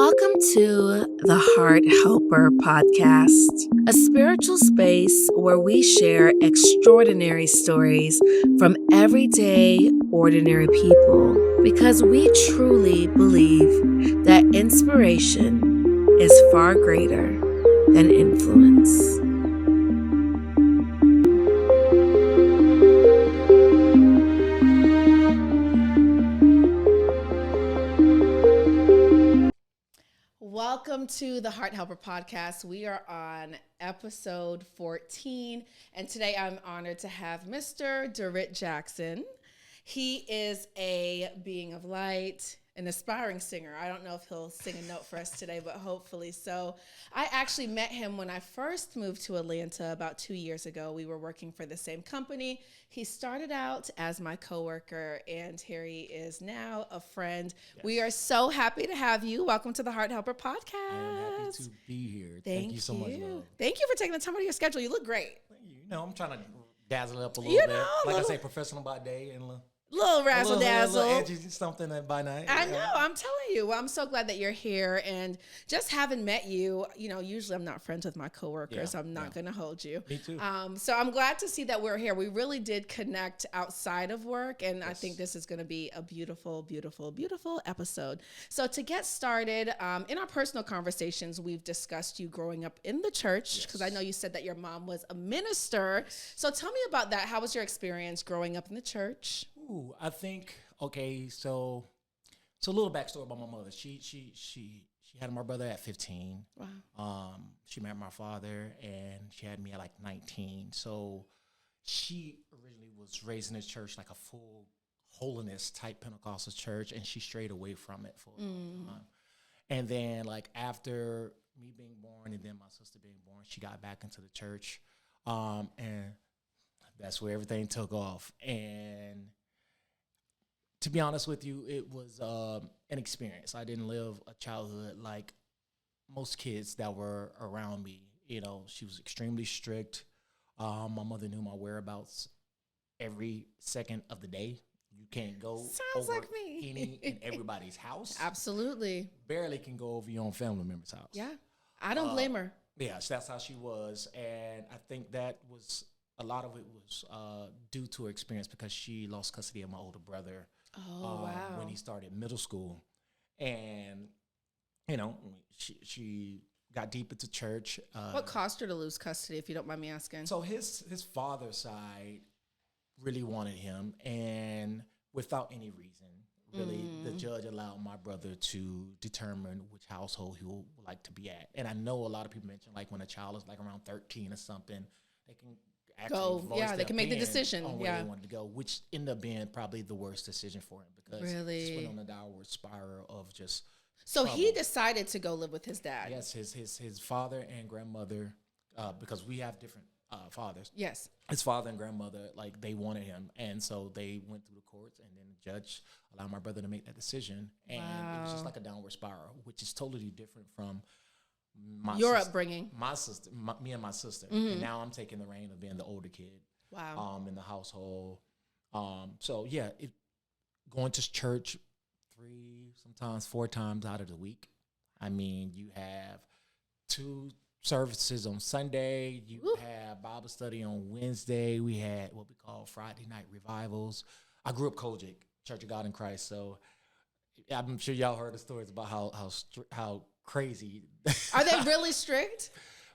Welcome to the Heart Helper podcast, a spiritual space where we share extraordinary stories from everyday, ordinary people because we truly believe that inspiration is far greater than influence. Welcome to the Heart Helper podcast. We are on episode 14, and today I'm honored to have Mr. Dewrit Jackson. He is a being of light, an aspiring singer. I don't know if he'll sing a note for us today, but hopefully so. I actually met him when I first moved to Atlanta about 2 years ago. We were working for the same company. He started out as my coworker, and here he is now a friend. Yes. We are so happy to have you. Welcome to the Heart Helper podcast. I am happy to be here. Thank you so much, love. Thank you for taking the time out of your schedule. You look great. You know, I'm trying to dazzle it up a little bit. Like I say, professional by day and little razzle dazzle, edgy something by night. I know. I'm telling you. Well, I'm so glad that you're here, and just having met you. You know, usually I'm not friends with my coworkers. I'm not going to hold you. Me too. So I'm glad to see that we're here. We really did connect outside of work, and yes. I think this is going to be a beautiful, beautiful, beautiful episode. So to get started, in our personal conversations, we've discussed you growing up in the church because I know you said that your mom was a minister. Yes. So tell me about that. How was your experience growing up in the church? I think, so a little backstory about my mother. She had my brother at 15. Wow. She met my father, and she had me at like 19. So she originally was raised in this church, like a full holiness type Pentecostal church, and she strayed away from it for a long time. And then like after me being born and then my sister being born, she got back into the church. And that's where everything took off. And to be honest with you, it was an experience. I didn't live a childhood like most kids that were around me. You know, she was extremely strict. My mother knew my whereabouts every second of the day. You can't go over like me. any and everybody's house. Absolutely. Barely can go over your own family member's house. Yeah, I don't blame her. Yeah, so that's how she was. And I think that was, a lot of it was due to her experience because she lost custody of my older brother. Oh, wow. When he started middle school. And, you know, she got deep into church. What caused her to lose custody, if you don't mind me asking? So his father's side really wanted him, and without any reason, really, the judge allowed my brother to determine which household he would like to be at. And I know a lot of people mention, like, when a child is, like, around 13 or something, they can they can make the decision on where they wanted to go, which ended up being probably the worst decision for him because he went on a downward spiral of just trouble. He decided to go live with his dad. Yes, his father and grandmother, because we have different fathers. Yes, his father and grandmother, like, they wanted him, and so they went through the courts, and then the judge allowed my brother to make that decision, and it was just like a downward spiral, which is totally different from your upbringing. My sister, me and my sister. And now I'm taking the reign of being the older kid. Wow. In the household. So yeah, going to church 3, sometimes 4 times out of the week. I mean, you have 2 services on Sunday. You have Bible study on Wednesday. We had what we call Friday night revivals. I grew up Kojic, Church of God in Christ. So I'm sure y'all heard the stories about how crazy. Are they really strict?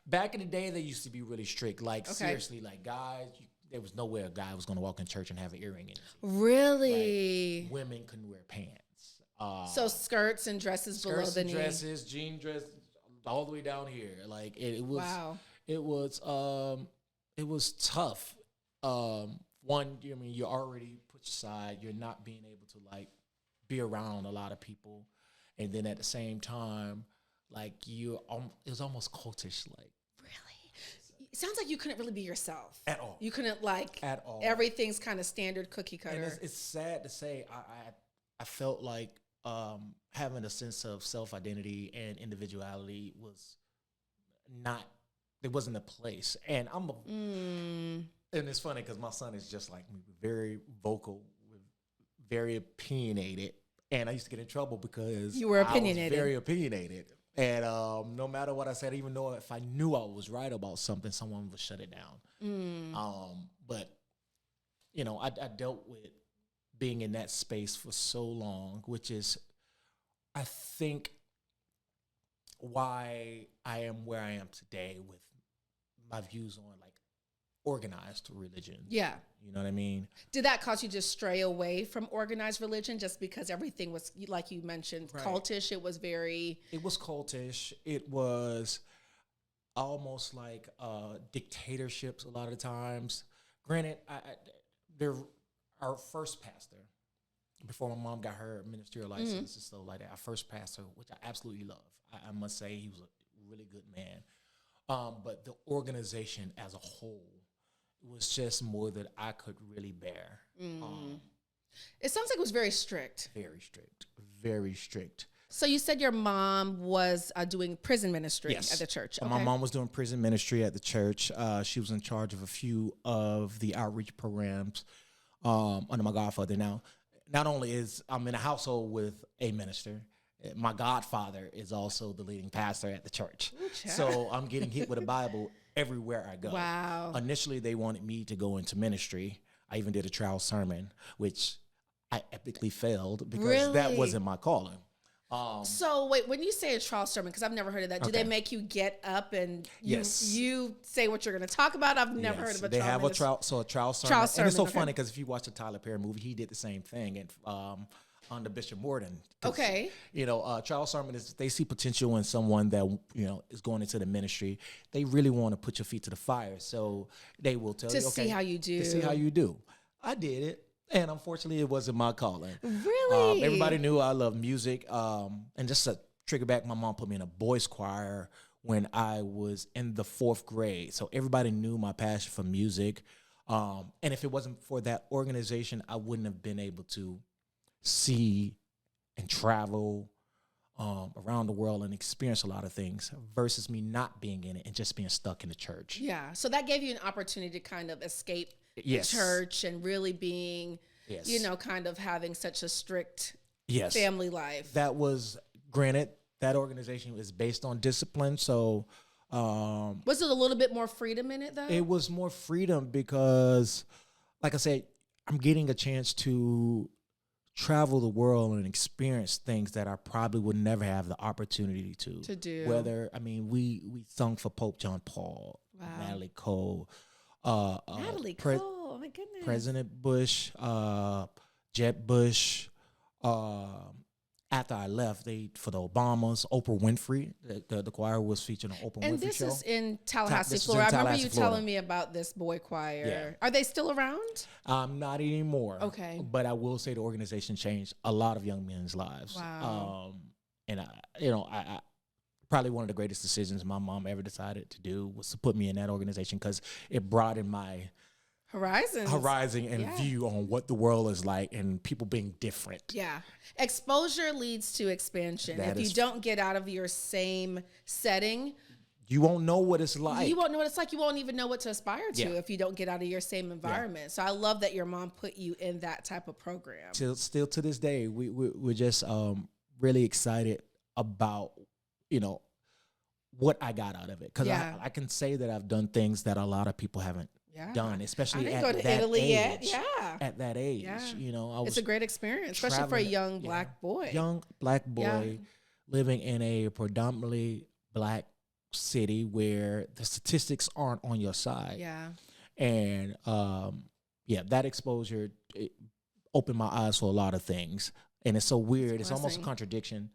Back in the day, they used to be really strict. Like, seriously, like, guys, there was no way a guy was going to walk in church and have an earring in it. Really? Like, women couldn't wear pants. So skirts and dresses below the knee. Dresses, jean dress, all the way down here. Like, it was. Wow. It was tough. One, I mean, you're already pushed aside. You're not being able to, like, be around a lot of people, and then at the same time, like, it was almost cultish. Like, really, it sounds like you couldn't really be yourself at all. You couldn't, like, at all. Everything's kind of standard cookie cutter. And it's sad to say, I felt like having a sense of self-identity and individuality was not. It wasn't a place, and and it's funny because my son is just like me, very vocal, very opinionated. And I used to get in trouble because you were opinionated. I was very opinionated. And no matter what I said, even though if I knew I was right about something, someone would shut it down. But, you know, I dealt with being in that space for so long, which is, I think, why I am where I am today with my views on, like, organized religion. Yeah. You know what I mean? Did that cause you to stray away from organized religion just because everything was, like you mentioned, cultish? It was cultish. It was almost like dictatorships a lot of times. Granted, our first pastor, before my mom got her ministerial license and stuff like that, our first pastor, which I absolutely love, I must say he was a really good man. But the organization as a whole was just more than I could really bear. It sounds like it was very strict. Very strict. Very strict. So you said your mom was doing prison ministry at the church. Okay. My mom was doing prison ministry at the church. She was in charge of a few of the outreach programs under my godfather. Now, not only is I'm in a household with a minister, my godfather is also the leading pastor at the church. Ooh, so I'm getting hit with a Bible everywhere I go. Wow. Initially, they wanted me to go into ministry. I even did a trial sermon, which I epically failed because that wasn't my calling. So wait, when you say a trial sermon, because I've never heard of that, do they make you get up and you say what you're going to talk about? I've never heard of a trial. They have a trial sermon. And it's so funny because if you watch the Tyler Perry movie, he did the same thing. And under Bishop Morden. Okay. You know, trial sermon is they see potential in someone that, you know, is going into the ministry. They really want to put your feet to the fire. So they will tell you, to see how you do. To see how you do. I did it. And unfortunately, it wasn't my calling. Really? Everybody knew I love music. And just to trigger back, my mom put me in a boys choir when I was in the 4th grade. So everybody knew my passion for music. And if it wasn't for that organization, I wouldn't have been able to see and travel around the world and experience a lot of things versus me not being in it and just being stuck in the church. Yeah. So that gave you an opportunity to kind of escape the church and really being, you know, kind of having such a strict family life. That was, granted, that organization is based on discipline. So was it a little bit more freedom in it though? It was more freedom because, like I said, I'm getting a chance to travel the world and experience things that I probably would never have the opportunity to do. Whether, I mean, we sung for Pope John Paul, Natalie Cole, Natalie Cole, oh my goodness, President Bush, Jeb Bush. After I left, for the Obamas, Oprah Winfrey, the choir was featured on Oprah Winfrey And this show. is in Tallahassee, Florida. I remember you telling me about this boy choir. Yeah. Are they still around? Not anymore. Okay. But I will say the organization changed a lot of young men's lives. Wow. And I probably one of the greatest decisions my mom ever decided to do was to put me in that organization because it broadened my horizon and view on what the world is like and people being different. Yeah. Exposure leads to expansion. If you don't get out of your same setting, you won't know what it's like. You won't know what it's like. You won't even know what to aspire to if you don't get out of your same environment. Yeah. So I love that your mom put you in that type of program. Still to this day, we're just really excited about, you know, what I got out of it. Because I can say that I've done things that a lot of people haven't done, especially at that Italy age. Yet. Yeah. At that age, you know, it's a great experience, especially for a young black boy. Young black boy living in a predominantly black city where the statistics aren't on your side. Yeah. And that exposure opened my eyes for a lot of things. And it's so weird. It's almost a contradiction.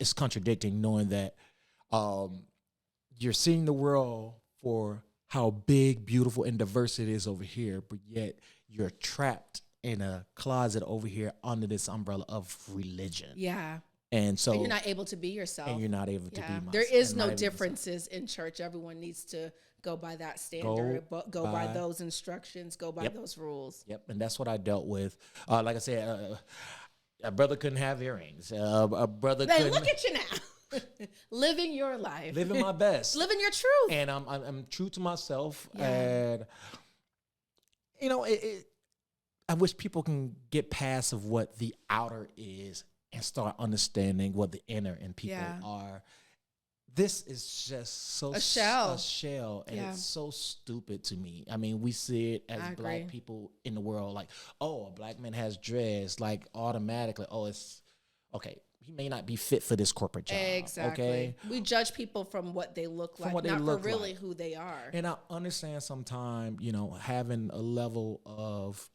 It's contradicting knowing that you're seeing the world for how big, beautiful, and diverse it is over here, but yet you're trapped in a closet over here under this umbrella of religion. Yeah. And so you're not able to be yourself. And you're not able to be myself. There is no differences in church. Everyone needs to go by that standard, go by those instructions, go by those rules. Yep, and that's what I dealt with. Like I said, a brother couldn't have earrings. A brother couldn't. Look at you now. Living your life, living my best, living your truth, and I'm true to myself. And you know, I wish people can get past of what the outer is and start understanding what the inner in people Yeah. are. This is just so A shell. a shell, and Yeah. it's so stupid to me. I mean, we see it as I black agree. people in the world, like, oh, a black man has dreads, like automatically, oh, it's okay. He may not be fit for this corporate job. Exactly. Okay, We judge people from what they look From like, what they not look for really like. who they are. and I understand sometimes, having a level of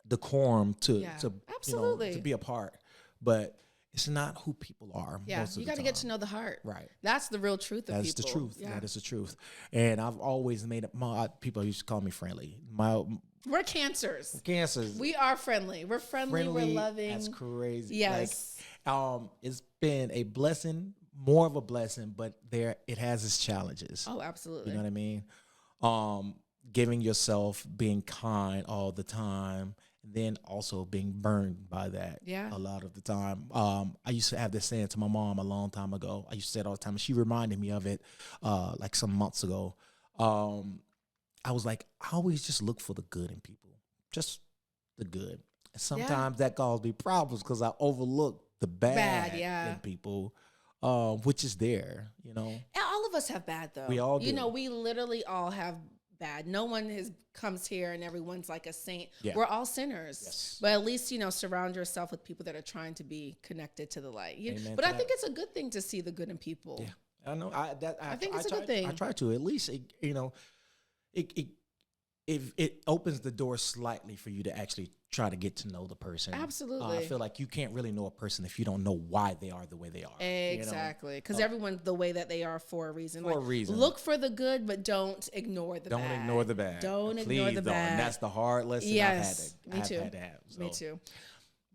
decorum to Yeah, to absolutely. to be a part, but it's not who people are. Yeah, most of you the got to time. get to know the heart. Right. That's the real truth of That's people. the truth. Yeah. That is the truth. And I've always made it. My people used to call me friendly. My We're cancers. cancers. We are friendly. We're friendly. We're loving. That's crazy. Yes. It's been a blessing, more of a blessing, but it has its challenges. Oh, absolutely. You know what I mean? Giving yourself, being kind all the time, and then also being burned by that. Yeah. A lot of the time. I used to have this saying to my mom a long time ago. I used to say it all the time, and she reminded me of it like some months ago. I was like, I always just look for the good in people, just the good. And sometimes that caused me problems because I overlook the bad in people, which is there, All of us have bad, though. We all do. We literally all have bad. No one comes here and everyone's like a saint. Yeah. We're all sinners. Yes. But at least, surround yourself with people that are trying to be connected to the light. Amen But to I that. think it's a good thing to see the good in people. Yeah, I know. I think it's a try, good thing. I try to at least, it opens the door slightly for you to actually try to get to know the person. Absolutely. I feel like you can't really know a person if you don't know why they are the way they are. Exactly. Because everyone's the way that they are for a reason. For a reason. Look for the good, but don't ignore the bad. Don't ignore the bad. Don't Please ignore the don't. bad. And that's the hard lesson Yes, I've had to have. Me too.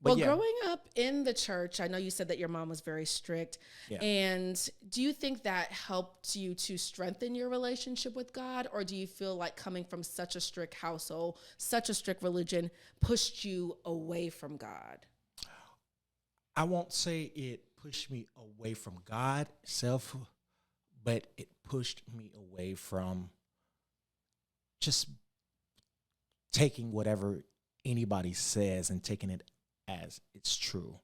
But Well, growing up in the church, I know you said that your mom was very strict. Yeah. And do you think that helped you to strengthen your relationship with God? Or do you feel like coming from such a strict household, such a strict religion, pushed you away from God? I won't say it pushed me away from God itself, but it pushed me away from just taking whatever anybody says and taking it as it's true.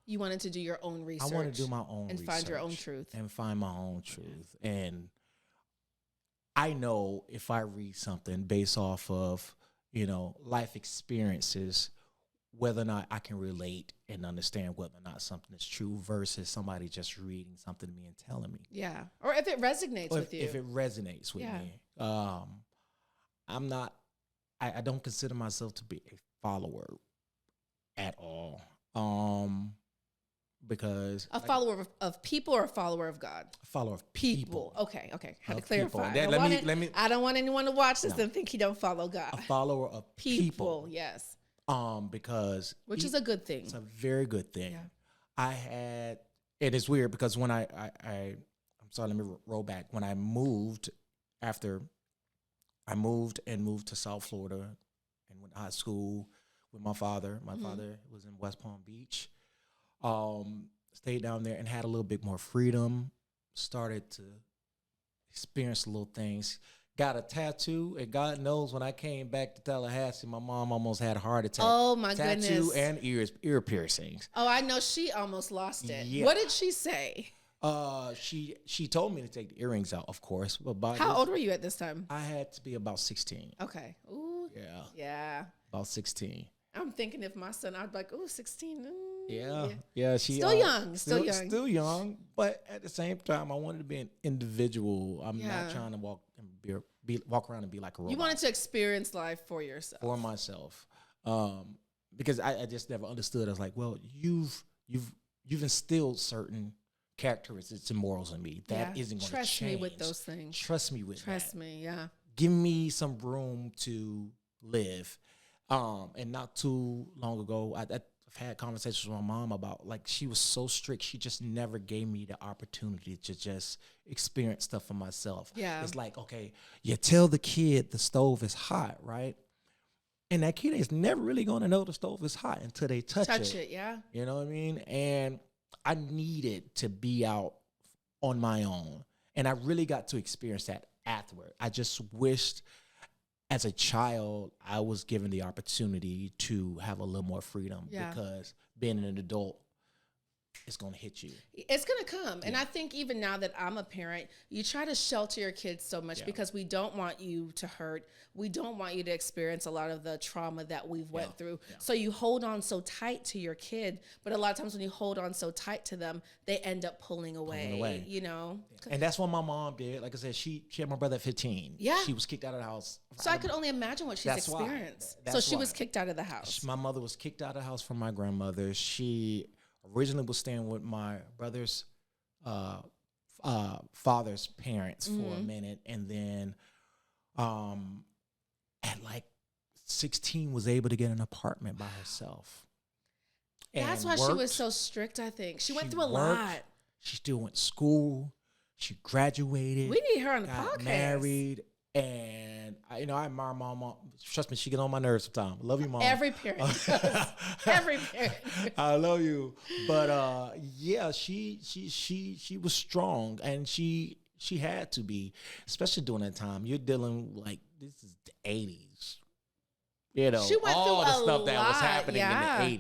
You wanted to do your own research. I want to do my own and research find your own truth. and find my own truth. And I know if I read something based off of, life experiences, whether or not I can relate and understand whether or not something is true versus somebody just reading something to me and telling me. Yeah. Or if it resonates with you. If it resonates with me. I'm not, I don't consider myself to be a follower at all. Because a follower of people or a follower of God? A follower of people. Okay. Had to Of clarify. people. I don't want anyone to watch this and think he don't follow God. A follower of people. Yes. Because which is a good thing. It's a very good thing. Yeah. It is weird because when I'm sorry, let me roll back. When I moved to South Florida and went to high school with my father. My father was in West Palm Beach. Stayed down there and had a little bit more freedom. Started to experience little things. Got a tattoo, and God knows when I came back to Tallahassee, my mom almost had a heart attack. Oh my Tattoo goodness! and ear piercings. Oh, I know she almost lost it. Yeah. What did she say? She told me to take the earrings out, of course. But How old were you at this time? I had to be about 16. Okay. Ooh. Yeah. Yeah. About 16. I'm thinking if my son, I'd be like, ooh, 16. Yeah. She still young. Still young. But at the same time, I wanted to be an individual. I'm not trying to walk around and be like a robot. You wanted to experience life for yourself. For myself. Because I just never understood. I was like, well, you've instilled certain characteristics and morals in me. That isn't going to change. Trust me with those things. Trust me with that. Trust me, yeah. Give me some room to live. And not too long ago, I've had conversations with my mom about, like, she was so strict. She just never gave me the opportunity to just experience stuff for myself. Yeah. It's like, okay, you tell the kid the stove is hot, right? And that kid is never really going to know the stove is hot until they touch it. Yeah. You know what I mean? And I needed to be out on my own. And I really got to experience that afterward. I just wished as a child, I was given the opportunity to have a little more freedom because being an adult, it's going to hit you. It's going to come. And I think even now that I'm a parent, you try to shelter your kids so much because we don't want you to hurt. We don't want you to experience a lot of the trauma that we've went through. So you hold on so tight to your kid, but a lot of times when you hold on so tight to them, they end up pulling away. You know? And that's what my mom did. Like I said, she had my brother at 15. Yeah. She was kicked out of the house. So I could only imagine what she's experienced. So she was kicked out of the house. My mother was kicked out of the house from my grandmother. She originally was staying with my brother's father's parents for a minute, and then at like 16 was able to get an apartment by herself. That's why she was so strict, I think. She went through a lot. She still went to school. She graduated. We need her on the podcast. Married. And I admire my mom. Trust me, she get on my nerves sometimes. Love you, Mom. Every parent does. Every parent. I love you, but yeah, she was strong, and she had to be, especially during that time. You're dealing like this is the '80s. You know, she went all through the stuff lot. that was happening in the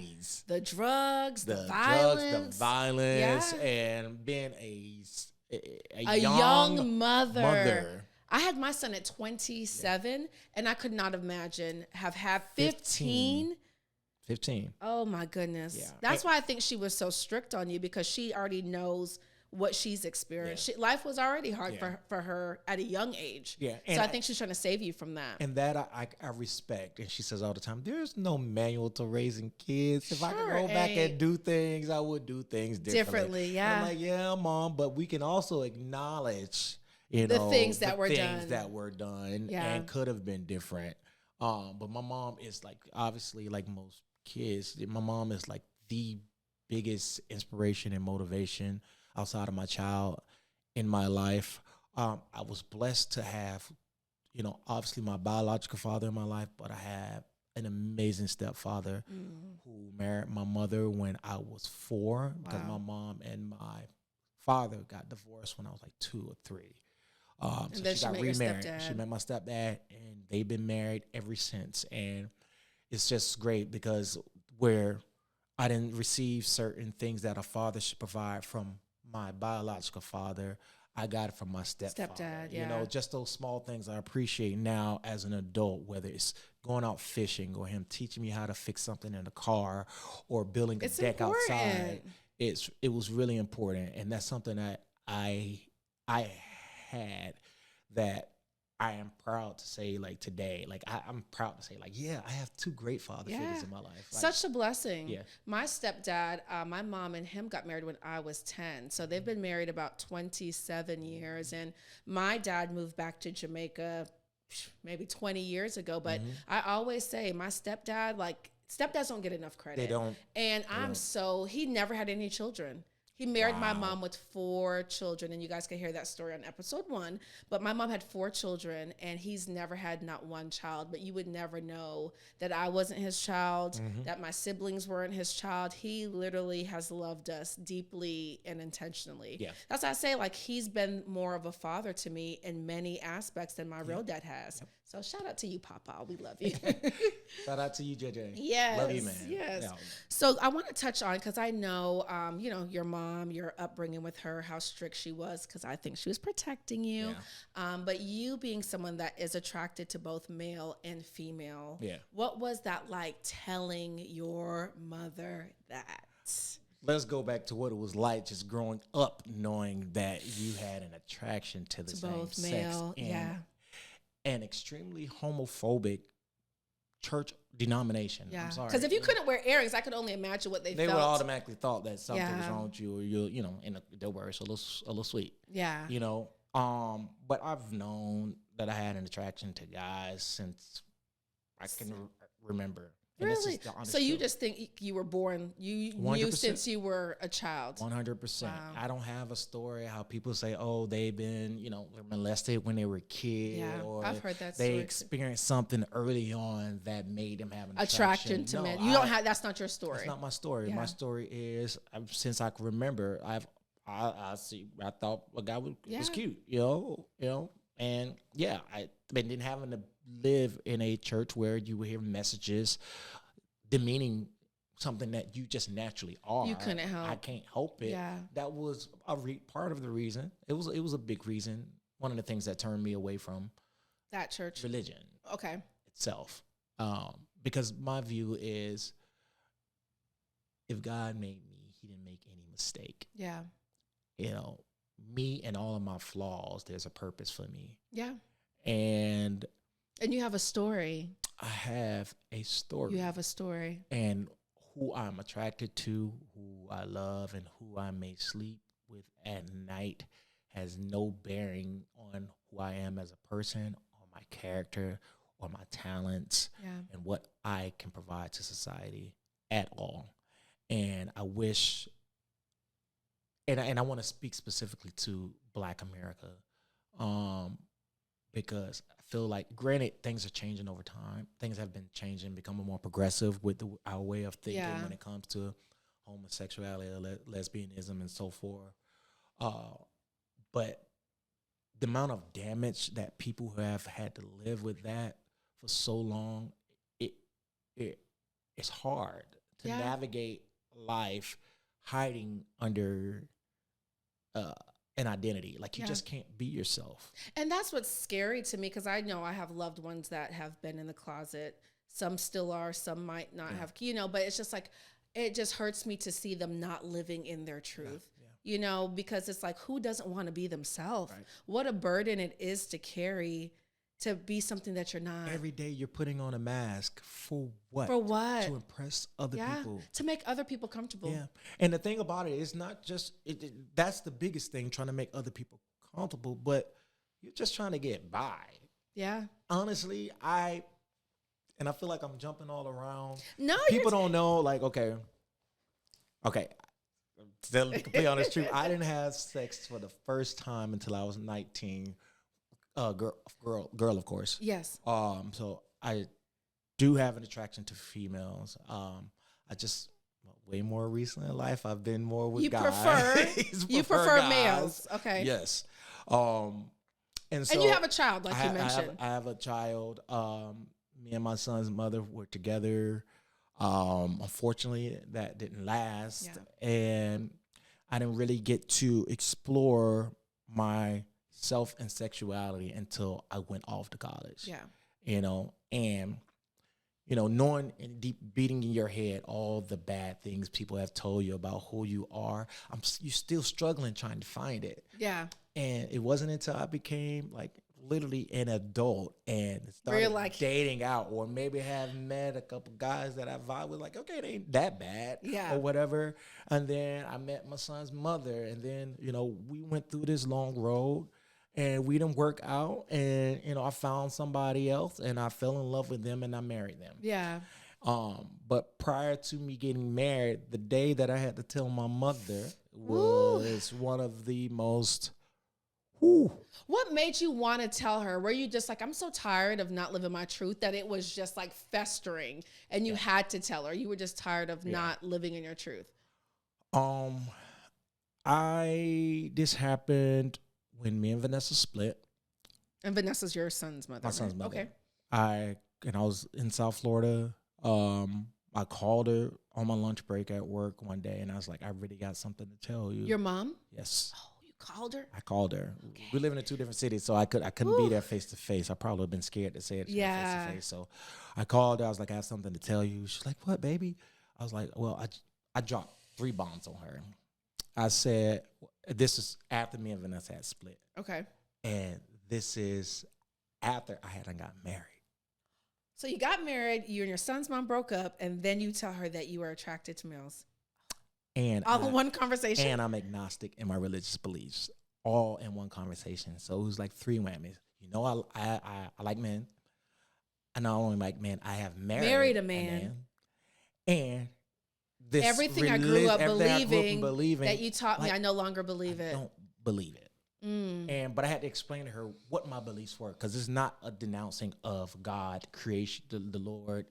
'80s. The drugs, the violence, and being a young mother. I had my son at 27, and I could not imagine have had 15. 15. Oh, my goodness. Yeah. That's why I think she was so strict on you, because she already knows what she's experienced. Life was already hard for her at a young age. Yeah. So I think she's trying to save you from that. And that I respect. And she says all the time, there's no manual to raising kids. If I could go back and do things, I would do things differently. Yeah. And I'm like, yeah, Mom, but we can also acknowledge the things that were done and could have been different. But my mom is like, obviously, like most kids, my mom is like the biggest inspiration and motivation outside of my child in my life. I was blessed to have, obviously my biological father in my life, but I have an amazing stepfather who married my mother when I was 4, because my mom and my father got divorced when I was like 2 or 3. So she got remarried. She met my stepdad, and they've been married ever since. And it's just great because where I didn't receive certain things that a father should provide from my biological father, I got it from my stepdad. Just those small things I appreciate now as an adult, whether it's going out fishing or him teaching me how to fix something in the car or building a deck outside. It was really important, and that's something that I had that I am proud to say, like, today. Like, I'm proud to say, like, yeah, I have 2 great father figures in my life. Like, such a blessing. Yeah. My stepdad, my mom and him got married when I was 10. So they've been married about 27 years. And my dad moved back to Jamaica maybe 20 years ago. But I always say my stepdad, like, stepdads don't get enough credit. They don't. And he never had any children. He married my mom with 4 children, and you guys can hear that story on episode 1. But my mom had 4 children, and he's never had not one child. But you would never know that I wasn't his child, that my siblings weren't his child. He literally has loved us deeply and intentionally. Yeah. That's why I say, like, he's been more of a father to me in many aspects than my real dad has. Yep. So shout out to you, Papa. We love you. Shout out to you, JJ. Yes. Love you, man. Yes. Yeah. So I want to touch on, because I know, your mom, your upbringing with her, how strict she was, because I think she was protecting you. Yeah. But you being someone that is attracted to both male and female, what was that like telling your mother that? Let's go back to what it was like just growing up, knowing that you had an attraction to the same both sex. Male, an extremely homophobic church denomination. Yeah. I'm sorry. Because if you couldn't wear earrings, I could only imagine what they felt. They would automatically thought that something was wrong with you, or and they were a little sweet. Yeah. But I've known that I had an attraction to guys since I can remember. Really? So you just think you were born, you 100%. Knew since you were a child? 100%. Wow. I don't have a story how people say, oh, they've been, molested when they were kids. Yeah, or I've heard that they story. Experienced something early on that made them have an attraction to men. That's not your story. That's not my story. Yeah. My story is, since I can remember, I thought a guy was cute, and I been having to live in a church where you would hear messages demeaning something that you just naturally are. You couldn't help. I can't help it. Yeah. That was part of the reason. It was a big reason. One of the things that turned me away from that church religion. Okay. Itself. Because my view is, if God made me, he didn't make any mistake. Yeah. You know, me and all of my flaws, there's a purpose for me. Yeah. And you have a story. I have a story. You have a story. And who I'm attracted to, who I love, and who I may sleep with at night has no bearing on who I am as a person, or my character, or my talents, and what I can provide to society at all. And I wish, and I want to speak specifically to Black America, because I feel like, granted, things are changing over time. Things have been changing, becoming more progressive with our way of thinking when it comes to homosexuality, lesbianism, and so forth. But the amount of damage that people who have had to live with that for so long, it's hard to navigate life hiding under an identity. Like, you just can't be yourself. And that's what's scary to me, because I know I have loved ones that have been in the closet. Some still are, some might not have, but it's just like, it just hurts me to see them not living in their truth. Because it's like, who doesn't want to be themselves? Right. What a burden it is to carry, to be something that you're not. Every day you're putting on a mask for what? For what? To impress other people. To make other people comfortable. Yeah. And the thing about it is not just, that's the biggest thing, trying to make other people comfortable, but you're just trying to get by. Yeah. Honestly, I feel like I'm jumping all around. No, people don't know, like, okay. To be completely honest, true. I didn't have sex for the first time until I was 19. Girl, of course. Yes. So I do have an attraction to females. I just, way more recently in life, I've been more with guys. You prefer males. Okay. Yes. And you have a child, like you mentioned. I have a child. Me and my son's mother were together. Unfortunately, that didn't last, and I didn't really get to explore my self and sexuality until I went off to college. Knowing and deep beating in your head all the bad things people have told you about who you are, you're still struggling trying to find it. Yeah. And it wasn't until I became like literally an adult and started dating out, or maybe have met a couple guys that I vibe with, like, okay, they ain't that bad, or whatever. And then I met my son's mother, and then, we went through this long road, and we didn't work out, and, I found somebody else, and I fell in love with them, and I married them. Yeah. But prior to me getting married, the day that I had to tell my mother was one of the most... What made you want to tell her? Were you just like, I'm so tired of not living my truth, that it was just like festering and you had to tell her? You were just tired of not living in your truth? This happened when me and Vanessa split. And Vanessa's your son's mother. My son's mother. Okay. I was in South Florida. I called her on my lunch break at work one day, and I was like, I really got something to tell you. Your mom? Yes. Oh. Called her? I called her. Okay. We live in 2 different cities, so I couldn't be there face to face. I probably would have been scared to say it face to face. So I called her. I was like, I have something to tell you. She's like, what, baby? I was like, well, I dropped 3 bombs on her. I said, this is after me and Vanessa had split. Okay. And this is after I hadn't got married. So you got married, you and your son's mom broke up, and then you tell her that you were attracted to males. And all in one conversation. And I'm agnostic in my religious beliefs, all in one conversation. So it was like 3 whammies. I like men. I not only like men, I have married a man. And this everything I grew up believing that you taught me, I no longer believe it. I don't believe it. But I had to explain to her what my beliefs were, because it's not a denouncing of God, creation, the Lord,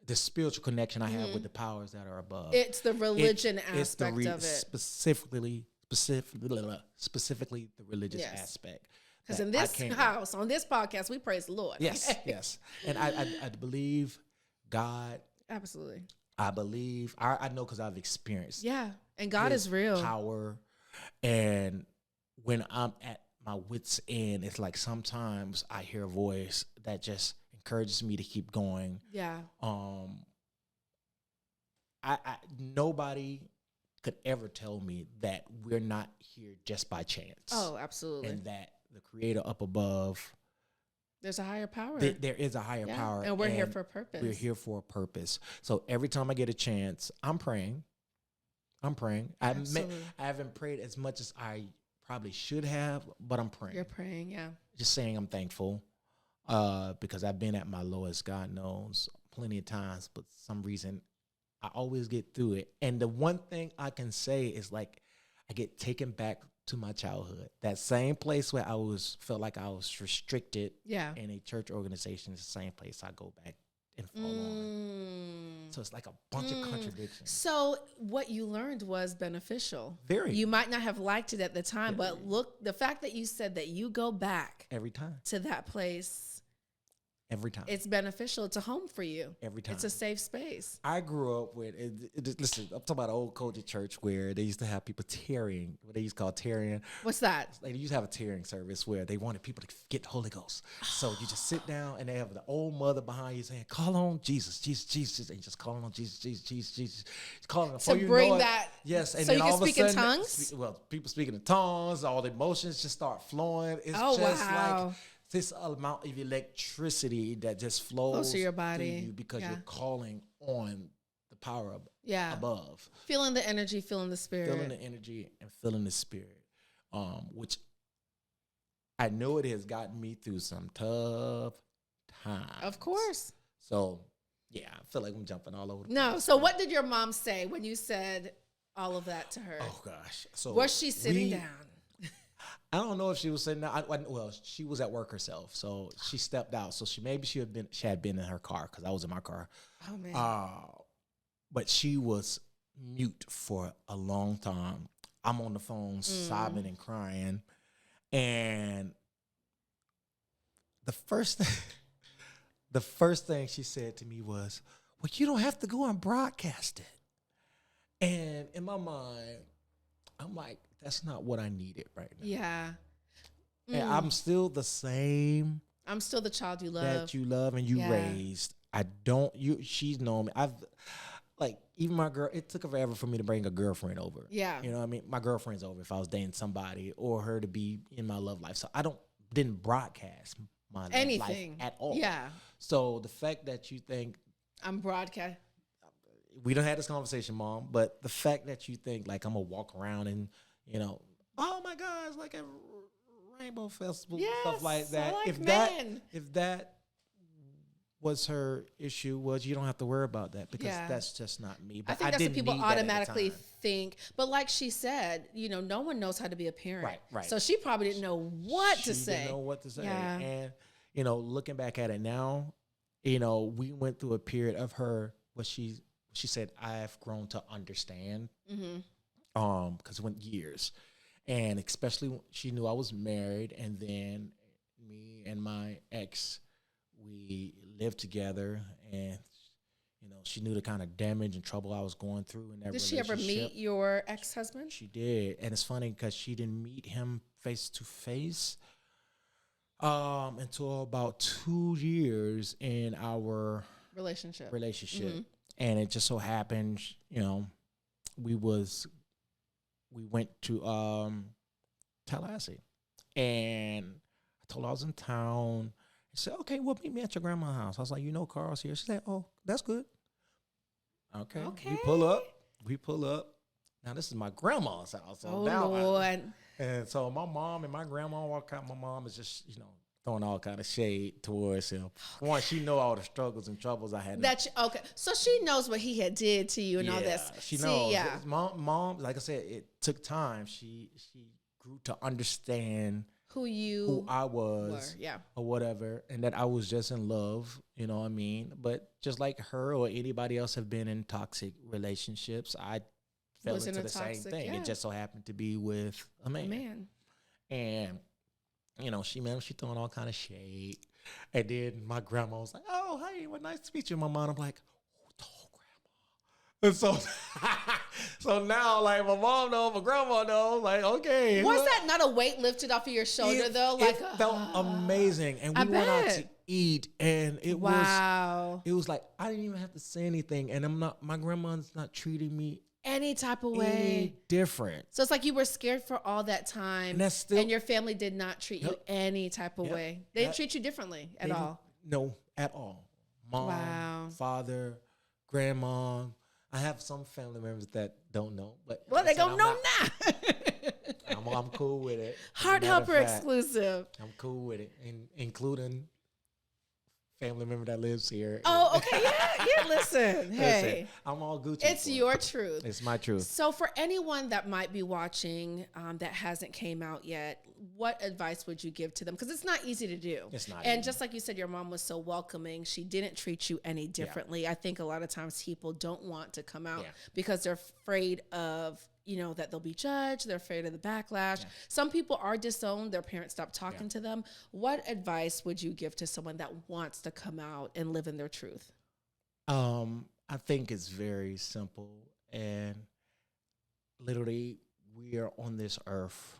the spiritual connection I have with the powers that are above. It's the religion aspect of it. Specifically the religious aspect. Because in this house, on this podcast, we praise the Lord. Yes, yes. And I believe God. Absolutely. I believe, I know because I've experienced Yeah. And God his is real. power. And when I'm at my wit's end, it's like sometimes I hear a voice that just encourages me to keep going. Yeah. I nobody could ever tell me that we're not here just by chance. Oh, absolutely. And that the creator up above, there's a higher power. There is a higher power. And we're here for a purpose. We're here for a purpose. So every time I get a chance, I'm praying. I haven't prayed as much as I probably should have, but I'm praying. You're praying, yeah. Just saying I'm thankful because I've been at my lowest, God knows, plenty of times, but for some reason I always get through it. And the one thing I can say is like I get taken back to my childhood. That same place where felt like I was restricted in a church organization is the same place I go back and fall on. So it's like a bunch of contradictions. So what you learned was beneficial. Very. You might not have liked it at the time, but look, the fact that you said that you go back every time to that place. Every time. It's beneficial. It's a home for you. Every time. It's a safe space. I grew up with, listen, I'm talking about an old culture church where they used to have people tearing, what they used to call tearing. What's that? They used to have a tearing service where they wanted people to get the Holy Ghost. So you just sit down and they have the old mother behind you saying, call on Jesus, Jesus, Jesus. And you just calling on Jesus, Jesus, Jesus, Jesus. Calling to bring that. Yes. And so then you all can of a speak sudden, in tongues? People speaking in tongues, all the emotions just start flowing. It's like this amount of electricity that just flows through your body through you because you're calling on the power above. Feeling the energy, feeling the spirit. Feeling the energy and feeling the spirit, which I know it has gotten me through some tough times. Of course. So, yeah, I feel like I'm jumping all over the place. So what did your mom say when you said all of that to her? Oh, gosh. So was she sitting down? I don't know if she was sitting down. Well, she was at work herself, so she stepped out. So she had been in her car because I was in my car. Oh man! But she was mute for a long time. I'm on the phone sobbing and crying, and the first thing she said to me was, "Well, you don't have to go and broadcast it." And in my mind, I'm like, that's not what I needed right now. Yeah. And I'm still the same. I'm still the child you love. That you love and you raised. She's known me. Even my girl, it took her forever for me to bring a girlfriend over. Yeah. You know what I mean? My girlfriend's over if I was dating somebody or her to be in my love life. So I didn't broadcast my life at all. Yeah. So the fact that you think I'm broadcast. We don't have this conversation, Mom, but the fact that you think like I'm gonna walk around and, oh my God, it's like a rainbow festival, stuff like that. If that was her issue, you don't have to worry about that because that's just not me. But I think that's what people automatically think. But like she said, no one knows how to be a parent. Right. So she probably didn't know what to say. Didn't know what to say. Yeah. And, looking back at it now, we went through a period of her where she said, I've grown to understand. Mm-hmm. Because it went years. And especially when she knew I was married, and then me and my ex, we lived together, and she knew the kind of damage and trouble I was going through in that relationship. Did she ever meet your ex-husband? She did, and it's funny because she didn't meet him face to face until about 2 years in our relationship. Mm-hmm. And it just so happened, we went to Tallahassee, and I told her I was in town. She said, "Okay, well, meet me at your grandma's house." I was like, Carl's here. She said, "Oh, that's good." Okay. We pull up. Now this is my grandma's house. So Lord. And so my mom and my grandma walk out. My mom is just, throwing all kind of shade towards him. One, she know all the struggles and troubles I had. Okay. So she knows what he had did to you and all this. She knows. Yeah. Mom, like I said, it took time. She grew to understand who I was, or whatever, and that I was just in love. You know what I mean? But just like her or anybody else have been in toxic relationships, I fell into the same thing. Yeah. It just so happened to be with a man. And she throwing all kind of shade. And then my grandma was like, "Oh, hey, well, nice to meet you." My mom, I'm like, "Oh, grandma." And so, so now, like, my mom knows, my grandma knows, like, okay. Was that not a weight lifted off of your shoulder, though? Like, it felt amazing. And we went out to eat, and it was like, I didn't even have to say anything. And my grandma's not treating me any type of way. Any different. So it's like you were scared for all that time, and your family did not treat you any type of way. They didn't treat you differently at all. No, at all. Mom, father, grandma. I have some family members that don't know, but they don't know now. I'm cool with it. Heart Helper exclusive. I'm cool with it, including family member that lives here. Oh, okay, yeah. Listen, hey, I'm all Gucci. It's your truth. It's my truth. So, for anyone that might be watching that hasn't came out yet, what advice would you give to them? Because it's not easy to do. It's not. And easy. just like you said, your mom was so welcoming. She didn't treat you any differently. I think a lot of times people don't want to come out because they're afraid of, that they'll be judged. They're afraid of the backlash. Yeah. Some people are disowned. Their parents stop talking to them. What advice would you give to someone that wants to come out and live in their truth? I think it's very simple. And literally, we are on this earth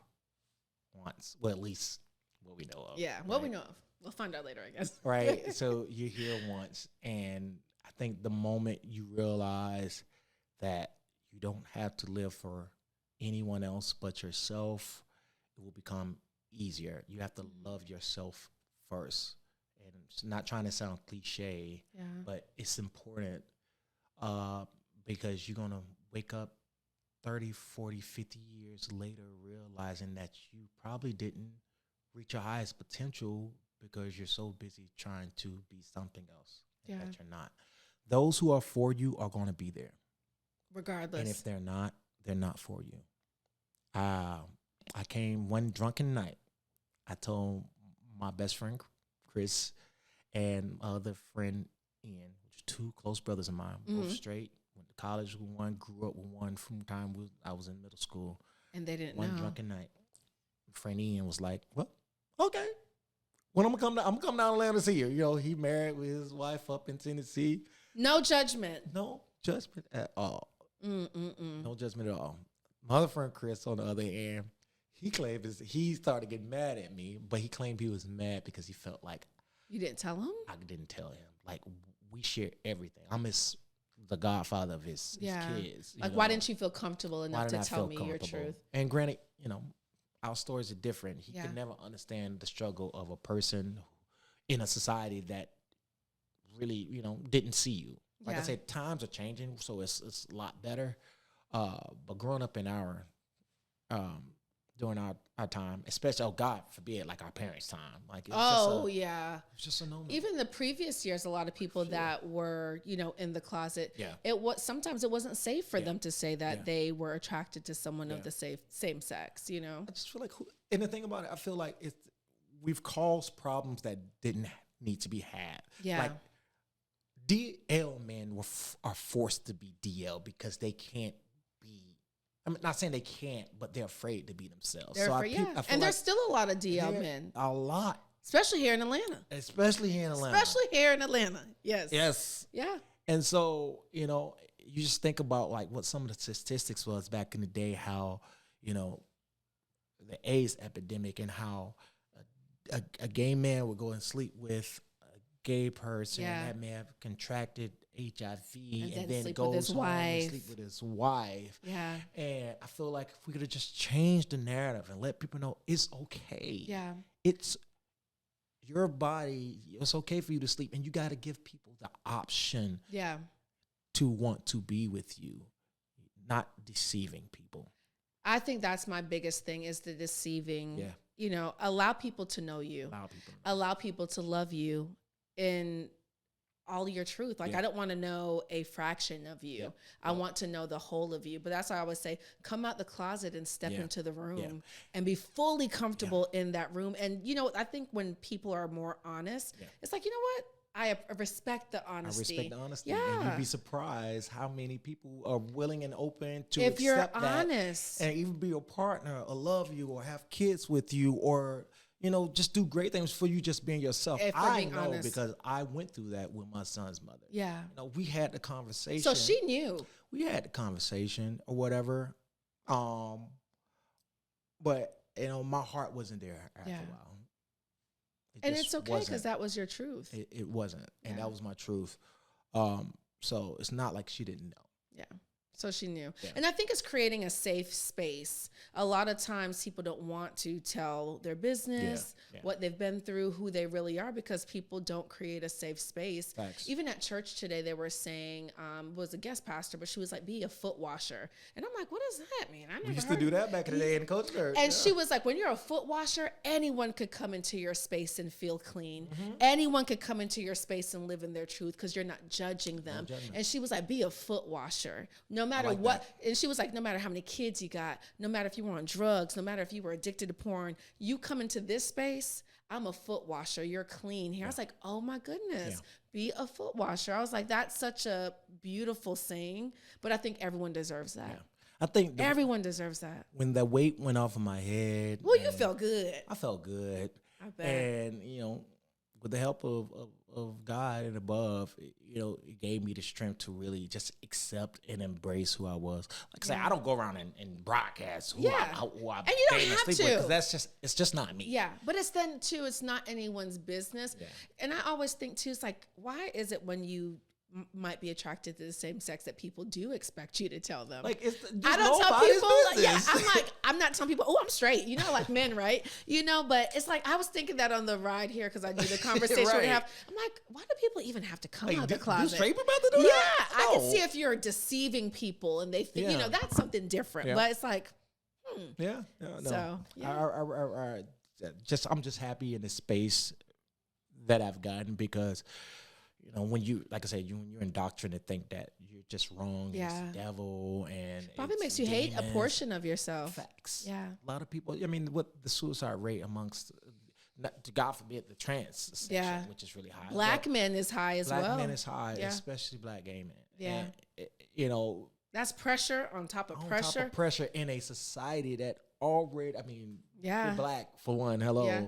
once. Well, at least what we know of. Yeah, what we know of. We'll find out later, I guess. Right? So you're here once. And I think the moment you realize that you don't have to live for anyone else but yourself, it will become easier. You have to love yourself first. And it's not trying to sound cliche, but it's important because you're going to wake up 30, 40, 50 years later realizing that you probably didn't reach your highest potential because you're so busy trying to be something else that you're not. Those who are for you are going to be there. Regardless. And if they're not for you. I came one drunken night. I told my best friend, Chris, and my other friend, Ian, which are two close brothers of mine, both straight, went to college with one, grew up with one from the time I was in middle school. And they didn't know. One drunken night. Friend Ian was like, well, okay. When I'm gonna come down to Atlanta to see you. He married with his wife up in Tennessee. No judgment. No judgment at all. No judgment at all. My other friend Chris, on the other hand, he claimed he started getting mad at me, but he claimed he was mad because he felt like you didn't tell him. I didn't tell him. Like, we share everything. I'm the godfather of his kids. Like, why didn't you feel comfortable enough to tell me your truth? And granted, our stories are different. He could never understand the struggle of a person in a society that really, didn't see you. Like I said, times are changing, so it's a lot better. But growing up in during our time, especially, God forbid, like our parents' time. Like it's just a no-no. Even the previous years, a lot of people that were, in the closet, sometimes it wasn't safe for them to say that they were attracted to someone of the same sex, I just feel like, and the thing about it, I feel like we've caused problems that didn't need to be had. Yeah. Like, DL men are forced to be DL because they can't be. I'm not saying they can't, but they're afraid to be themselves. They're afraid, and there's still a lot of DL men. A lot. Especially here in Atlanta. Yes. Yes. Yeah. And so, you just think about like what some of the statistics was back in the day, how, the AIDS epidemic and how a gay man would go and sleep with gay person that may have contracted HIV and then goes home and sleep with his wife. Yeah. And I feel like if we could have just changed the narrative and let people know it's okay. Yeah. It's your body. It's okay for you to sleep, and you got to give people the option to want to be with you, not deceiving people. I think that's my biggest thing is the deceiving. Yeah. Allow people to know you. Allow people to love you in all your truth. Like, I don't want to know a fraction of you. I want to know the whole of you. But that's why I always say, come out the closet and step into the room and be fully comfortable in that room. And, I think when people are more honest, it's like, you know what? I respect the honesty. Yeah. And you'd be surprised how many people are willing and open to if accept you're that honest and even be a partner or love you or have kids with you or, just do great things for you just being yourself. If we're I being know honest. because I went through that with my son's mother. Yeah. We had the conversation. So she knew. We had the conversation or whatever. But, my heart wasn't there after a while. And it's okay because that was your truth. It wasn't. And that was my truth. So it's not like she didn't know. Yeah. So she knew. Yeah. And I think it's creating a safe space. A lot of times people don't want to tell their business, what they've been through, who they really are, because people don't create a safe space. Facts. Even at church today, they were saying, was a guest pastor, but she was like, be a foot washer. And I'm like, what does that mean? I never We used to do that back in the day in the coach church. And she was like, when you're a foot washer, anyone could come into your space and feel clean. Anyone could come into your space and live in their truth because you're not judging them. And she was like, be a foot washer. No matter what. That. And she was like, no matter how many kids you got, no matter if you were on drugs, no matter if you were addicted to porn, you come into this space, I'm a foot washer. You're clean here. I was like, oh my goodness, be a foot washer. I was like, that's such a beautiful saying, but I think everyone deserves that. Yeah. I think everyone deserves that. When the weight went off of my head. Well, you felt good. I felt good. I bet. And, with the help of God and above, it gave me the strength to really just accept and embrace who I was. Like I say, I don't go around and broadcast who I and you don't have to. Because it's just not me. Yeah, but it's then, too, it's not anyone's business. Yeah. And I always think, too, it's like, why is it when you might be attracted to the same sex that people do expect you to tell them? Like, I don't tell people. I'm not telling people, oh, I'm straight. Like men, right? But it's like, I was thinking that on the ride here because I knew the conversation we have. I'm like, why do people even have to come out of the closet? You straight about to do that? Yeah, I can see if you're deceiving people and they think, that's something different. Yeah. But it's like, no. So, I'm just happy in the space that I've gotten because when you, like I said, when you're indoctrinated to think that you're just wrong, it's the devil, and probably makes you hate a portion of yourself. Facts. Yeah. A lot of people, with the suicide rate amongst, God forbid, the trans section, which is really high. Black men is high as well. Black men is high, especially black gay men. Yeah. And, that's pressure on top of pressure. On top of pressure in a society that already, you're black, for one, hello. Yeah.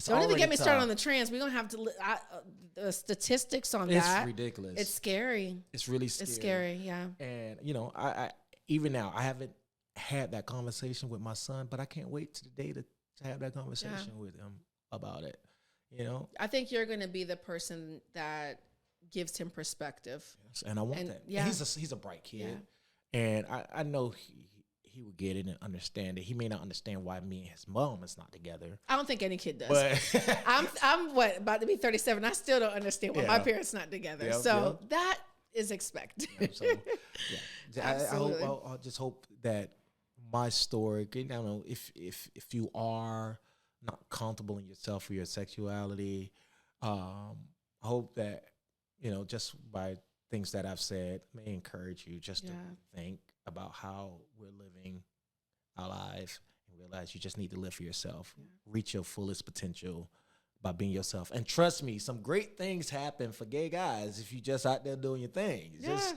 Don't even get me started on the trans. We're going to have to the statistics on that. It's ridiculous. It's scary. It's really scary. It's scary, yeah. And, I even now, I haven't had that conversation with my son, but I can't wait to the day to have that conversation with him about it, I think you're going to be the person that gives him perspective. Yes, and I want that. Yeah. He's a bright kid. Yeah. And I know he would get it and understand it. He may not understand why me and his mom is not together. I don't think any kid does. But I'm about to be 37. I still don't understand why my parents not together. That is expected. I just hope that my story, I don't know, if you are not comfortable in yourself or your sexuality, I hope that, just by things that I've said may encourage you just to think about how we're living our life and realize you just need to live for yourself, reach your fullest potential by being yourself. And trust me, some great things happen for gay guys if you just out there doing your thing. Just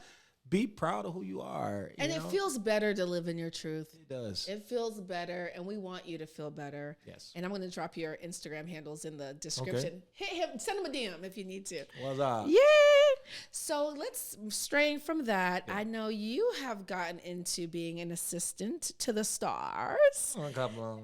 be proud of who you are. And it feels better to live in your truth. It does. It feels better, and we want you to feel better. Yes. And I'm going to drop your Instagram handles in the description. Hit him, send him a DM if you need to. What's up? Yeah. So let's strain from that. Yeah. I know you have gotten into being an assistant to the stars. A couple of them.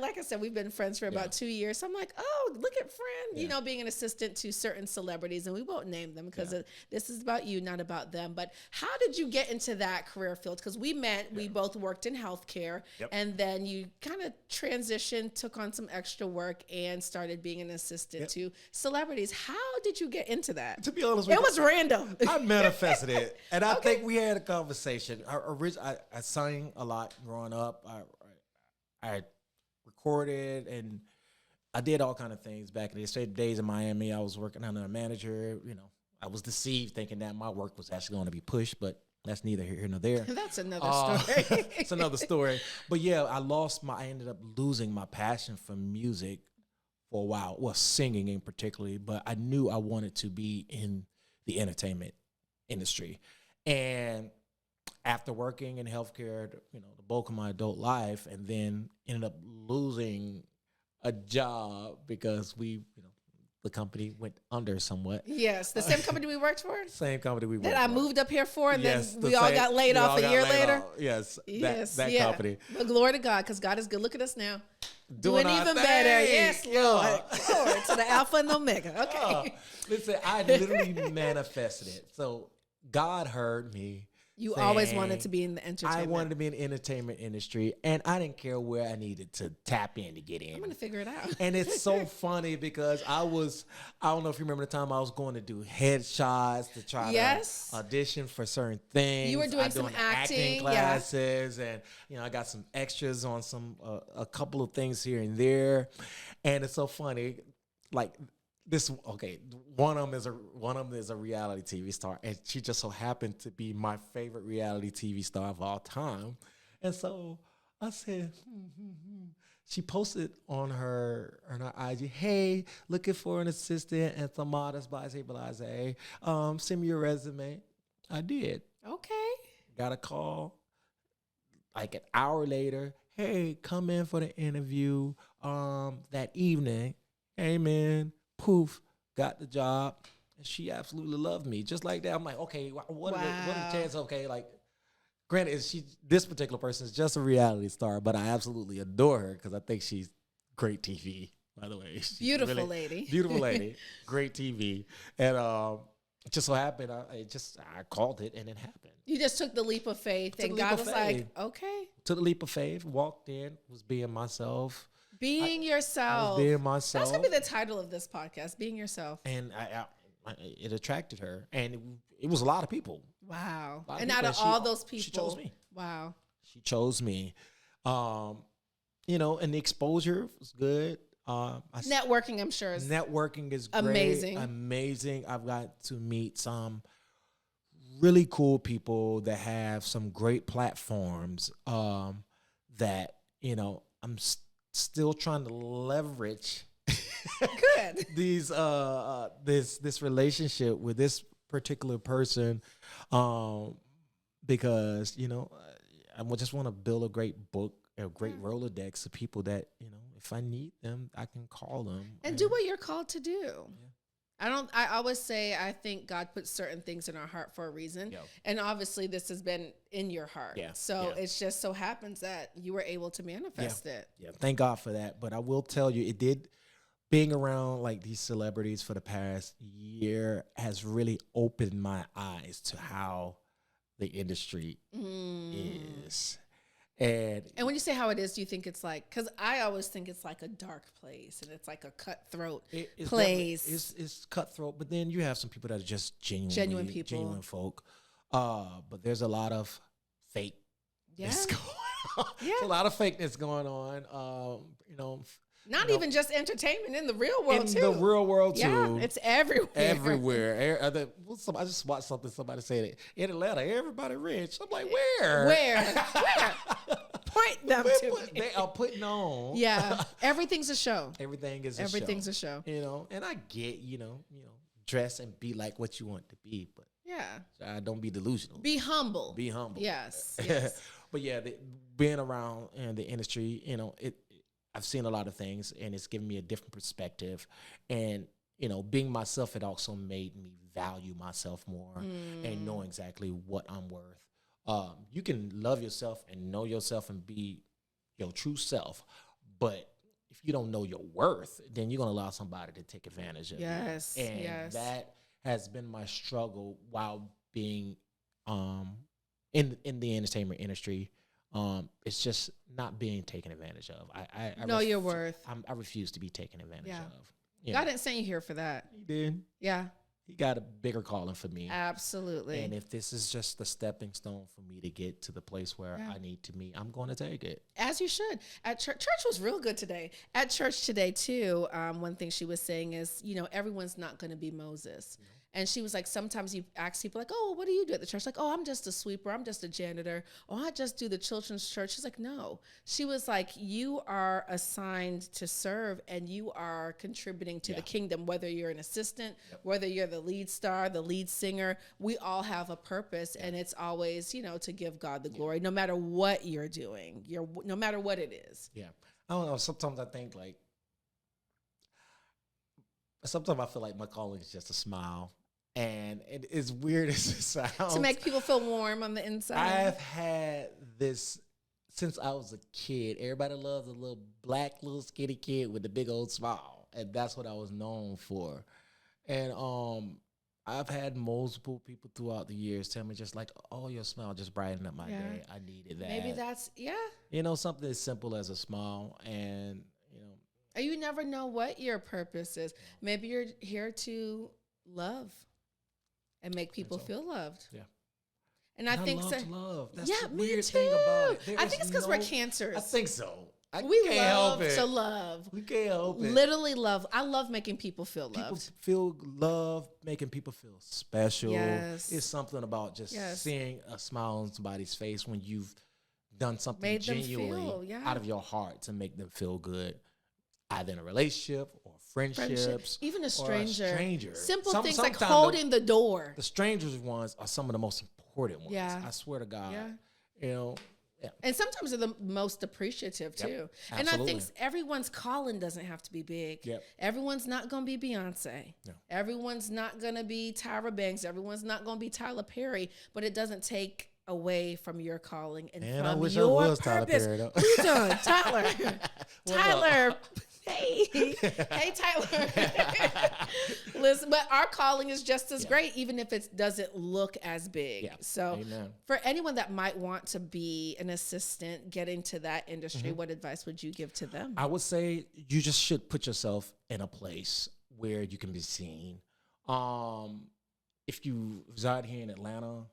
Like I said, we've been friends for about 2 years. So I'm like, oh, look at friend, being an assistant to certain celebrities, and we won't name them because this is about you, not about them. But how did you get into that career field? Because we met, we both worked in healthcare, and then you kind of transitioned, took on some extra work, and started being an assistant to celebrities. How did you get into that? To be honest with you, it was random. I manifested it, and I think we had a conversation. I sang a lot growing up. I recorded and I did all kind of things back in the days in Miami. I was working under a manager. I was deceived thinking that my work was actually going to be pushed, but that's neither here nor there. That's another story. It's another story. But I ended up losing my passion for music for a while. Well, singing in particularly, but I knew I wanted to be in the entertainment industry. And after working in healthcare, the bulk of my adult life, and then ended up losing a job because the company went under somewhat. Yes, the same company we worked for? Same company we worked for. That I moved up here for, and yes, then we all got laid off a year later? Yes, Yes, that yeah. company. But glory to God, because God is good. Look at us now. Doing our even thing. better. Yes, Lord. Yeah. Glory to the Alpha and Omega. Okay. Listen, I literally manifested it. So God heard me. You always wanted to be in the entertainment. I wanted to be in the entertainment industry, and I didn't care where I needed to tap in to get in. I'm going to figure it out. And it's so funny because I don't know if you remember the time I was going to do headshots to try to audition for certain things. You were doing some acting classes, and I got some extras on a couple of things here and there. And it's so funny, like one of them is a reality TV star, and she just so happened to be my favorite reality TV star of all time. And so I said, she posted on her IG, "Hey, looking for an assistant and some modest blase. Send me your resume." I did. Okay. Got a call like an hour later. "Hey, come in for the interview that evening." Hey, man. Poof, got the job, and she absolutely loved me. Just like that, I'm like, okay, what are the chances? Okay, like, granted, this particular person is just a reality star, but I absolutely adore her because I think she's great TV, by the way. Beautiful lady. Beautiful lady, great TV. And just so happened, I called it, and it happened. You just took the leap of faith, and God was like, okay. Took the leap of faith, walked in, was being myself. Being yourself. I was being myself. That's going to be the title of this podcast, Being Yourself. And it attracted her. And it was a lot of people. Wow. And out of all those people. She chose me. Wow. She chose me. And the exposure was good. Networking, I'm sure. Networking is great. Amazing. I've got to meet some really cool people that have some great platforms that, I'm still trying to leverage good this relationship with this particular person, because I just want to build a great Rolodex of people that if I need them, I can call them and do what you're called to do. I always say, I think God puts certain things in our heart for a reason. Yep. And obviously this has been in your heart. Yeah. So it's just so happens that you were able to manifest it. Yeah. Thank God for that. But I will tell you, being around like these celebrities for the past year has really opened my eyes to how the industry is. And when you say how it is, do you think it's like, because I always think it's like a dark place and it's like a cutthroat place. It's cutthroat, but then you have some people that are just genuine people, genuine folk. But there's a lot of fake. Yeah. Going on. Yeah. There's a lot of fakeness going on. Not even just entertainment, in the real world too. In the real world too. Yeah, it's everywhere. Everywhere. I just watched somebody say that in Atlanta, everybody rich. I'm like, where? Where? Point them to me. They are putting on. Yeah, everything's a show. Everything's a show. And I get, dress and be like what you want to be, but don't be delusional. Be humble. Yes. But yeah, being around in the industry, I've seen a lot of things, and it's given me a different perspective. And, being myself, it also made me value myself more and know exactly what I'm worth. You can love yourself and know yourself and be your true self, but if you don't know your worth, then you're going to allow somebody to take advantage of you. And that has been my struggle while being in the entertainment industry. It's just not being taken advantage of. I know your worth. I refuse to be taken advantage of. God didn't send you here for that. He did. Yeah. He got a bigger calling for me. Absolutely. And if this is just the stepping stone for me to get to the place where I need to be, I'm going to take it. As you should. At church was real good today. At church today too, one thing she was saying is, everyone's not going to be Moses. And she was like, sometimes you ask people like, oh, what do you do at the church? Like, oh, I'm just a sweeper. I'm just a janitor. Oh, I just do the children's church. She's like, no. She was like, you are assigned to serve and you are contributing to the kingdom, whether you're an assistant, whether you're the lead star, the lead singer. We all have a purpose, and it's always, you know, to give God the glory, no matter what you're doing, no matter what it is. Yeah. I don't know. Sometimes I think like, sometimes I feel like my calling is just a smile. And it is weird as it sounds. To make people feel warm on the inside. I've had this since I was a kid. Everybody loves a little black, little skinny kid with a big old smile. And that's what I was known for. And I've had multiple people throughout the years tell me just like, oh, your smile just brightened up my day. I needed that. Maybe that's, You know, something as simple as a smile. And, you know. You never know what your purpose is. Maybe you're here to love and make people feel loved. Yeah. And I think so. Love. That's yeah, the me weird too. thing about it. I think it's because we're cancers. I think so. We love to love. We can't help it. Literally love. I love making people feel loved. People feel love, making people feel special. Yes. It's something about just seeing a smile on somebody's face when you've done something Made them genuinely feel, out of your heart to make them feel good, either in a relationship or friendships. Even a stranger. Simple things like sometimes holding the door. The strangers ones are some of the most important ones. Yeah. I swear to God. Yeah. You know. Yeah. And sometimes they're the most appreciative too. And I think everyone's calling doesn't have to be big. Yep. Everyone's not going to be Beyonce. No. Everyone's not going to be Tyra Banks. Everyone's not going to be Tyler Perry. But it doesn't take away from your calling and from I wish your I was purpose. Tyler Perry, Who you doing? Tyler. Tyler. Hey, Tyler. Listen, but our calling is just as great, even if it doesn't look as big. Yeah. So for anyone that might want to be an assistant, get into that industry, what advice would you give to them? I would say you just should put yourself in a place where you can be seen. If you reside here in Atlanta,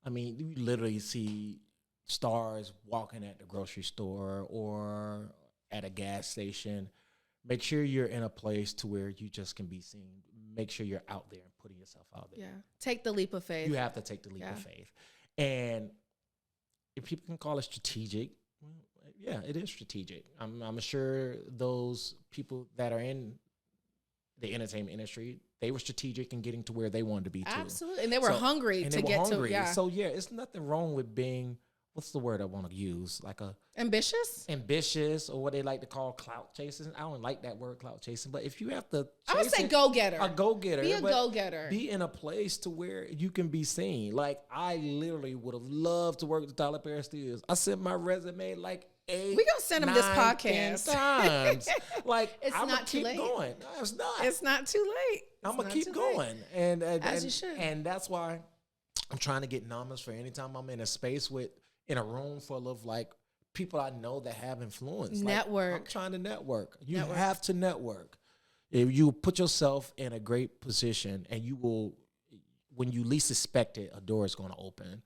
I mean, you literally see stars walking at the grocery store or at a gas station. Make sure you're in a place to where you just can be seen. Make sure you're out there and putting yourself out there. Yeah. Take the leap of faith. You have to take the leap of faith. And if people can call it strategic, well, yeah, it is strategic. I'm sure those people that are in the entertainment industry, they were strategic in getting to where they wanted to be too. Absolutely. And they were hungry to get to. Yeah. So yeah, it's nothing wrong with being, what's the word I want to use? Like ambitious, or what they like to call clout chasing. I don't like that word, clout chasing, but if you have to, I would say go-getter. A go-getter. Be a go-getter. Be in a place to where you can be seen. Like I literally would have loved to work with Tyler Perry Studios. I sent my resume like 8. We gonna send him this podcast. Times. Like it's I'm not too late. Going. No, it's not. It's not too late. I'm gonna keep going, and as you should. And that's why I'm trying to get numbers for anytime I'm in a space in a room full of like people I know that have influence. Network. Like, I'm trying to network. You have to network. If you put yourself in a great position, and you will, when you least expect it, a door is going to open.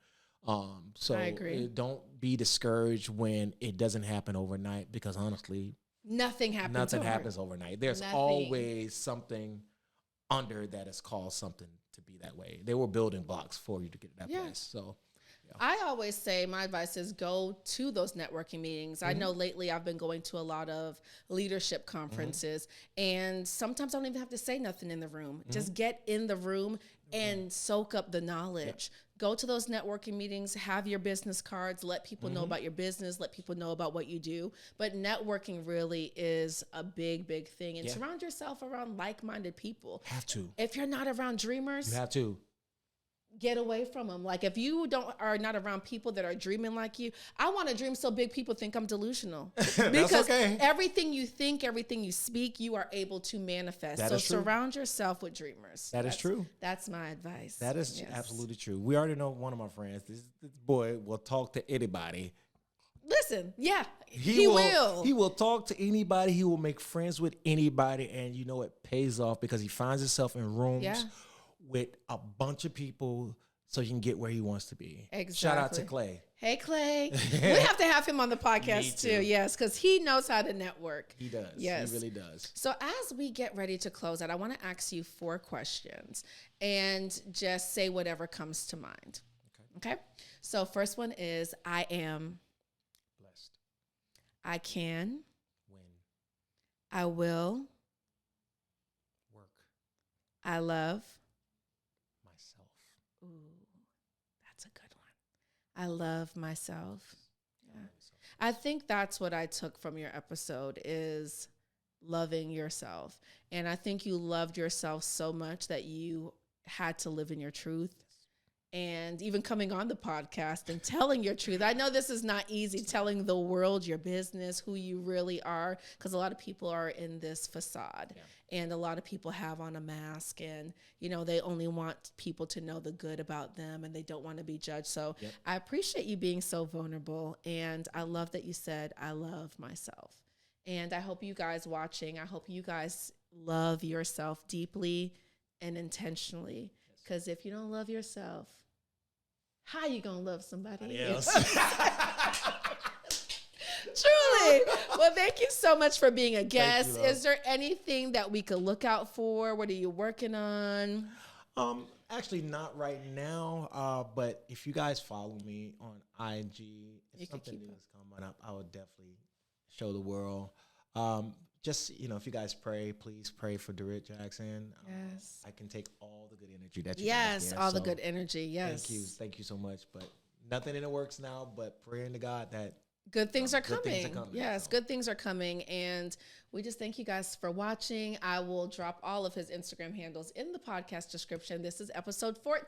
So I agree. Don't be discouraged when it doesn't happen overnight, because honestly, nothing happens overnight. There's always something under that is caused something to be that way. They were building blocks for you to get to that place. So I always say my advice is go to those networking meetings. I know lately I've been going to a lot of leadership conferences, and sometimes I don't even have to say nothing in the room. Just get in the room and soak up the knowledge. Go to those networking meetings, have your business cards, let people know about your business, let people know about what you do. But networking really is a big, big thing. And surround yourself around like-minded people. Have to. If you're not around dreamers, you have to. Get away from them. Like if you are not around people that are dreaming like you, I want to dream so big people think I'm delusional. Because everything you think, everything you speak, you are able to manifest. So surround yourself with dreamers. That's true. That's my advice. That is absolutely true. We already know one of my friends. This boy will talk to anybody. Listen, he will. He will talk to anybody. He will make friends with anybody, and you know it pays off because he finds himself in rooms with a bunch of people so he can get where he wants to be. Exactly. Shout out to Clay. Hey, Clay. We have to have him on the podcast too. Yes, because he knows how to network. He does. Yes. He really does. So as we get ready to close out, I want to ask you 4 questions and just say whatever comes to mind. Okay. So first one is, I am blessed. I can win. I will work. I love myself. Ooh, that's a good one. I love myself. Yeah. I think that's what I took from your episode is loving yourself. And I think you loved yourself so much that you had to live in your truth. And even coming on the podcast and telling your truth. I know this is not easy, telling the world your business, who you really are, because a lot of people are in this facade. Yeah. And a lot of people have on a mask and, you know, they only want people to know the good about them and they don't want to be judged. So yep. I appreciate you being so vulnerable. And I love that you said, I love myself. And I hope you guys watching, I hope you guys love yourself deeply and intentionally. Because if you don't love yourself, how you gonna love somebody else? Truly. Well, thank you so much for being a guest. Is there anything that we could look out for? What are you working on? Actually, not right now. But if you guys follow me on IG, if something new is coming up, I will definitely show the world. Just, you know, if you guys pray, please pray for Dewrit Jackson. Yes. I can take all the good energy that you Yes, all the good energy. Yes. Thank you. Thank you so much. But nothing in the works now, but praying to God that good things are coming. Good things are coming. Yes, good things are coming. And we just thank you guys for watching. I will drop all of his Instagram handles in the podcast description. This is episode 14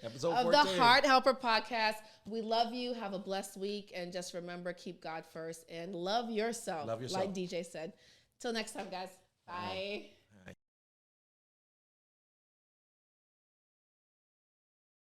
of the Heart Helper podcast. We love you. Have a blessed week. And just remember, keep God first and love yourself. Love yourself. Like DJ said. Till next time, guys. Bye.